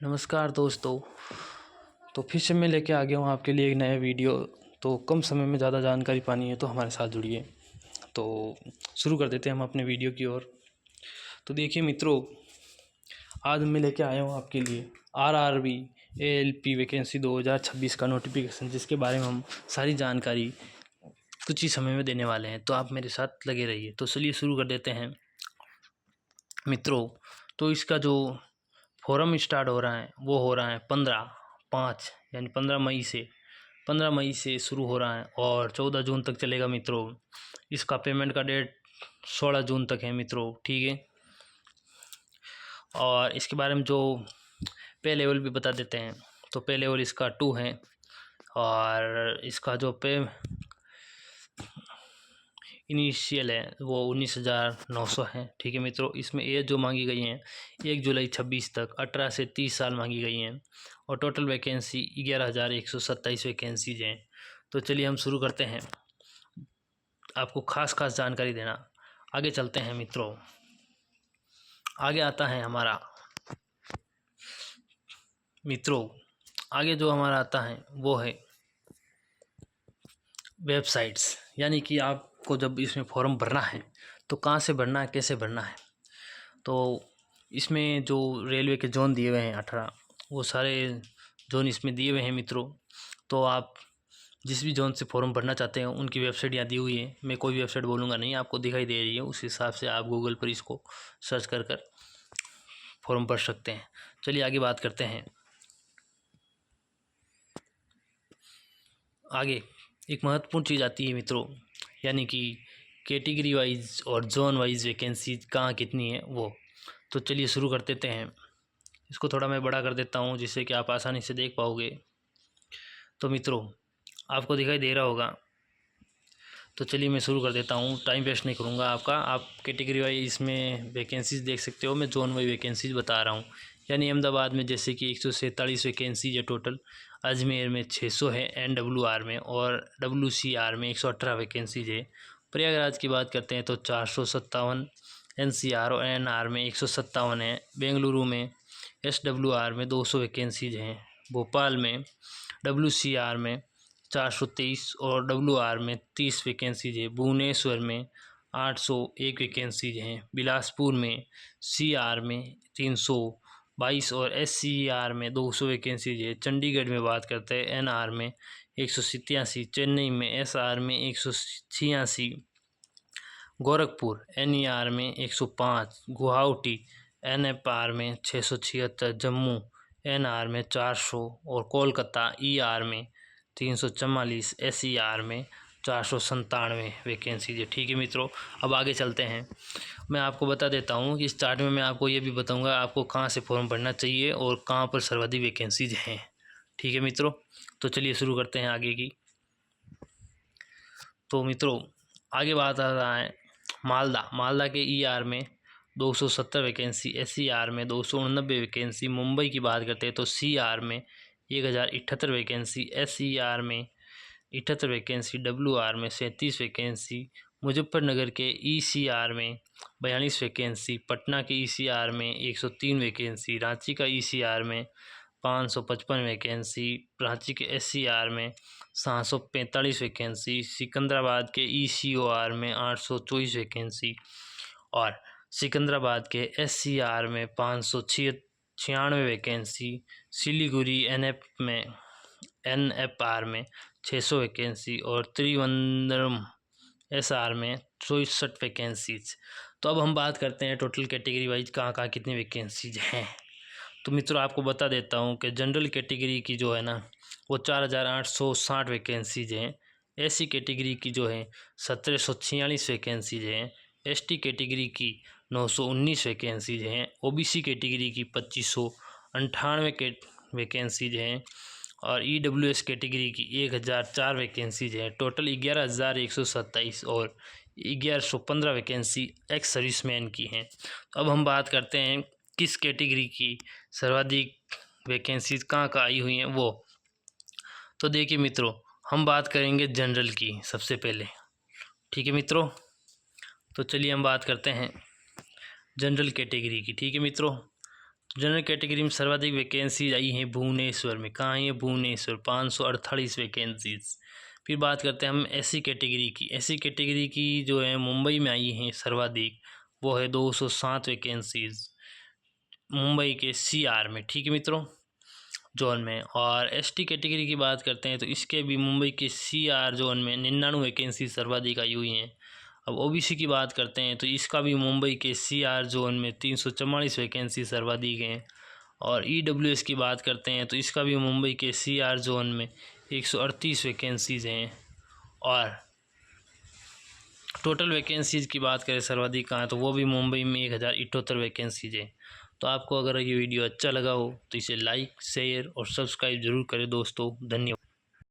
नमस्कार दोस्तों। तो फिर से मैं लेके आ गया हूँ आपके लिए एक नया वीडियो। तो कम समय में ज़्यादा जानकारी पानी है तो हमारे साथ जुड़िए। तो शुरू कर देते हैं हम अपने वीडियो की ओर। तो देखिए मित्रों, आज मैं लेके आया हूँ आपके लिए आरआरबी एएलपी वैकेंसी 2026 का नोटिफिकेशन, जिसके बारे में हम सारी जानकारी कुछ ही समय में देने वाले हैं। तो आप मेरे साथ लगे रहिए। तो चलिए शुरू कर देते हैं मित्रों। तो इसका जो फोरम स्टार्ट हो रहा है वो हो रहा है 15/5 यानी 15 मई से शुरू हो रहा है और 14 जून तक चलेगा मित्रों। इसका पेमेंट का डेट 16 जून तक है मित्रों, ठीक है। और इसके बारे में जो पे लेवल भी बता देते हैं। तो पे लेवल इसका 2 है और इसका जो पे इनिशियल है वो 19,900 है, ठीक है मित्रों। इसमें एज जो मांगी गई हैं 1 जुलाई 26 तक 18 से 30 साल मांगी गई हैं और टोटल वैकेंसी 11,127 वैकेंसीज हैं। तो चलिए हम शुरू करते हैं आपको खास जानकारी देना। आगे चलते हैं मित्रों। आगे आता है हमारा आगे जो हमारा आता है वो है वेबसाइट्स, यानी कि आपको जब इसमें फॉर्म भरना है तो कहाँ से भरना है, कैसे भरना है। तो इसमें जो रेलवे के जोन दिए हुए हैं 18, वो सारे जोन इसमें दिए हुए हैं मित्रों। तो आप जिस भी जोन से फॉर्म भरना चाहते हैं उनकी वेबसाइट यहाँ दी हुई है। मैं कोई वेबसाइट बोलूँगा नहीं, आपको दिखाई दे रही है, उस हिसाब से आप गूगल पर इसको सर्च कर फॉर्म भर सकते हैं। चलिए आगे बात करते हैं। आगे एक महत्वपूर्ण चीज़ आती है मित्रों, यानी कि कैटेगरी वाइज और जोन वाइज वैकेंसी कहाँ कितनी है वो। तो चलिए शुरू कर देते हैं। इसको थोड़ा मैं बड़ा कर देता हूँ जिससे कि आप आसानी से देख पाओगे। तो मित्रों आपको दिखाई दे रहा होगा। तो चलिए मैं शुरू कर देता हूँ, टाइम वेस्ट नहीं करूँगा आपका। आप कैटेगरी वाइज इसमें वैकेंसीज देख सकते हो, मैं जोन वाइज वैकेंसीज बता रहा हूँ। यानी अहमदाबाद में जैसे कि 147 वैकेंसीज है टोटल, अजमेर में 600 है NWR में, और WCR में 118 वैकेंसीज है। प्रयागराज की बात करते हैं तो 457, NCR और NR में 157 है। बेंगलुरु में SWR में 200 वैकेंसीज हैं। भोपाल में WCR में 423 और WR में 30 वैकेंसीज है। भुवनेश्वर में 801 वैकेंसीज हैं। बिलासपुर में CR में 322 और SCR में 200 वैकेंसीज है। चंडीगढ़ में बात करते हैं NR में 187, चेन्नई में SR में 186, गोरखपुर NER में 105, गुवाहाटी NFR में 676, जम्मू NR में 400 और कोलकाता ER में 344, SER में 497 वैकेंसीज है, ठीक है मित्रों। अब आगे चलते हैं। मैं आपको बता देता हूँ कि स्टार्ट में मैं आपको ये भी बताऊँगा आपको कहाँ से फॉर्म भरना चाहिए और कहाँ पर सर्वाधिक वैकेंसीज हैं, ठीक है मित्रों। तो चलिए शुरू करते हैं आगे की। तो मित्रों आगे बात आ रहा है मालदा के ER में 270 वैकेंसी, SER में 289 वैकेंसी। मुंबई की बात करते हैं तो CR में 1078 वैकेंसी, SER में 78 वैकेंसी, WR में 37 वैकेंसी। मुजफ्फरनगर के ECR में 42 वैकेंसी, पटना के ECR में 103 वैकेंसी, रांची का ECR में 555 वैकेंसी, रांची के SCR में 745 वैकेंसी, सिकंदराबाद के ECOR में 824 वैकेंसी और सिकंदराबाद के SCR में 596 वैकेंसी। सिलीगुड़ी NFR में 600 वैकेंसी और त्रिवंद्रम SR में 64 वैकेंसीज। तो अब हम बात करते हैं टोटल कैटेगरी वाइज कहाँ कितनी वैकेंसीज हैं। तो मित्रों आपको बता देता हूँ कि जनरल कैटेगरी की जो है ना वो 4,860 वैकेंसीज हैं। SC कैटेगरी की जो है 1,746 वैकेंसीज हैं। ST कैटेगरी की 919 वैकेंसीज हैं। OBC कैटेगरी की 2,598 वैकेंसीज हैं और EWS कैटेगरी की 1,004 वैकेंसीज हैं। टोटल 11,127 और 1,115 वैकेंसी एक्स सर्विसमैन की हैं। अब हम बात करते हैं किस कैटेगरी की सर्वाधिक वैकेंसीज कहाँ आई हुई हैं वो। तो देखिए मित्रों हम बात करेंगे जनरल की सबसे पहले, ठीक है मित्रों। तो चलिए हम बात करते हैं जनरल कैटेगरी की, ठीक है मित्रों। जनरल कैटेगरी में सर्वाधिक वैकेंसीज आई हैं भुवनेश्वर में। कहाँ है ये? भुवनेश्वर, 548 वैकेंसीज। फिर बात करते हैं हम एससी कैटेगरी की। एससी कैटेगरी की जो है मुंबई में आई हैं सर्वाधिक, वो है 207 वैकेंसीज मुंबई के सीआर में। ठीक है मित्रों, जोन में। और एसटी कैटेगरी की बात करते हैं तो इसके भी मुंबई के सीआर जोन में 99 वैकेंसी सर्वाधिक आई हुई हैं। अब ओबीसी की बात करते हैं तो इसका भी मुंबई के सीआर जोन में 344 वैकेंसी सर्वाधिक हैं। और ईडब्ल्यूएस की बात करते हैं तो इसका भी मुंबई के सीआर जोन में 138 वैकेंसीज़ हैं। और टोटल वैकेंसीज़ की बात करें सर्वाधिक कहाँ, तो वो भी मुंबई में 1078 वैकेंसीज़ हैं। तो आपको अगर ये वीडियो अच्छा लगा हो तो इसे लाइक, शेयर और सब्सक्राइब ज़रूर करें दोस्तों। धन्यवाद।